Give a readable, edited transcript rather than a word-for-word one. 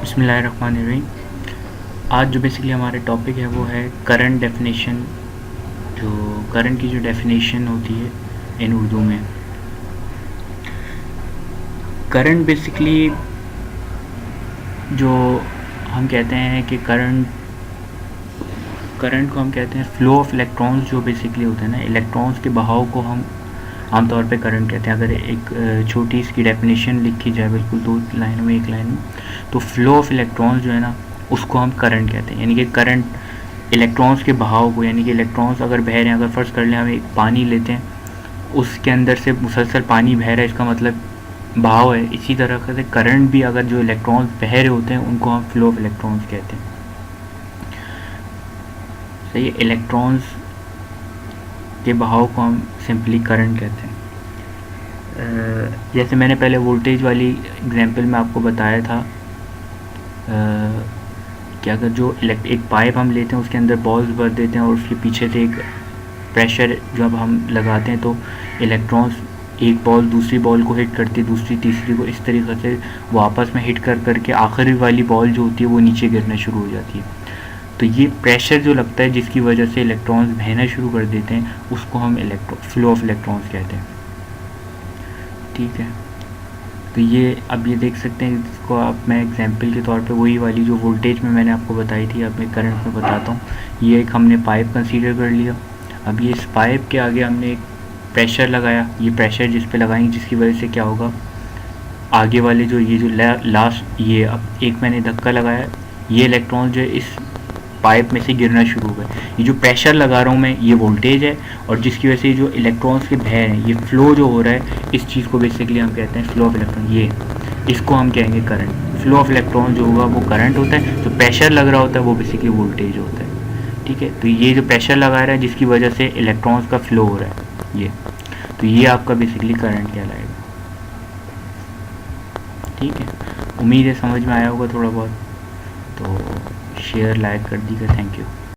बिस्मिल्लाहिर्रहमानिर्रहीम। आज जो बेसिकली हमारा टॉपिक है वो है करंट डेफिनेशन, जो करंट की जो डेफिनेशन होती है इन उर्दू में। करंट बेसिकली जो हम कहते हैं कि करंट को हम कहते हैं फ्लो ऑफ इलेक्ट्रॉन्स, जो बेसिकली होता है ना, इलेक्ट्रॉन्स के बहाव को हम आमतौर पे करंट कहते हैं। अगर एक छोटी इसकी डेफिनेशन लिखी जाए बिल्कुल 2 लाइनों में, 1 लाइन में, तो फ्लो ऑफ इलेक्ट्रॉन्स जो है ना उसको हम करंट कहते हैं। यानी कि करंट इलेक्ट्रॉन्स के बहाव को, यानी कि इलेक्ट्रॉन्स अगर बह रहे हैं, अगर फ़र्ज़ कर लें हम एक पानी लेते हैं, उसके अंदर से मुसलसल पानी बह रहा है, इसका मतलब बहाव है। इसी तरह से करंट भी, अगर जो इलेक्ट्रॉन्स बह रहे होते हैं उनको हम फ्लो ऑफ इलेक्ट्रॉन्स कहते हैं। सही है, इलेक्ट्रॉन्स के बहाव को हम सिंपली करंट कहते हैं। जैसे मैंने पहले वोल्टेज वाली एग्जांपल में आपको बताया था कि अगर जो एक पाइप हम लेते हैं, उसके अंदर बॉल्स भर देते हैं और उसके पीछे से एक प्रेशर जब हम लगाते हैं तो इलेक्ट्रॉन्स एक बॉल दूसरी बॉल को हिट करती है, दूसरी तीसरी को, इस तरीके से वो आपस में हिट कर करके आखिरी वाली बॉल जो होती है वो नीचे गिरना शुरू हो जाती है। तो ये प्रेशर जो लगता है जिसकी वजह से इलेक्ट्रॉन्स बहना शुरू कर देते हैं, उसको हम फ्लो ऑफ इलेक्ट्रॉन्स कहते हैं। ठीक है, तो ये अब ये देख सकते हैं, इसको आप मैं एग्जांपल के तौर पे वही वाली जो वोल्टेज में मैंने आपको बताई थी, अब मैं करंट में बताता हूँ। ये एक हमने पाइप कंसीडर कर लिया। अब ये इस पाइप के आगे हमने एक प्रेशर लगाया। ये प्रेशर जिस पे लगाएंगे जिसकी वजह से क्या होगा, आगे वाले जो ये जो लास्ट, ये अब एक मैंने धक्का लगाया, ये इलेक्ट्रॉन जो है इस पाइप में से गिरना शुरू हो गए। ये जो प्रेशर लगा रहा हूँ मैं, ये वोल्टेज है, और जिसकी वजह से जो इलेक्ट्रॉन्स के बह हैं, ये फ्लो जो हो रहा है, इस चीज़ को बेसिकली हम कहते हैं फ्लो ऑफ इलेक्ट्रॉन। ये इसको हम कहेंगे करंट। फ्लो ऑफ इलेक्ट्रॉन जो होगा वो करंट होता है, जो प्रेशर लग रहा होता है वो बेसिकली वोल्टेज होता है। ठीक है, तो ये जो प्रेशर लगा रहा है जिसकी वजह से इलेक्ट्रॉन्स का फ्लो हो रहा है, ये, तो ये आपका बेसिकली करंट कहलाएगा। ठीक है, उम्मीद है समझ में आया होगा थोड़ा बहुत। तो शेयर लाइक कर दीजिएगा। Thank you.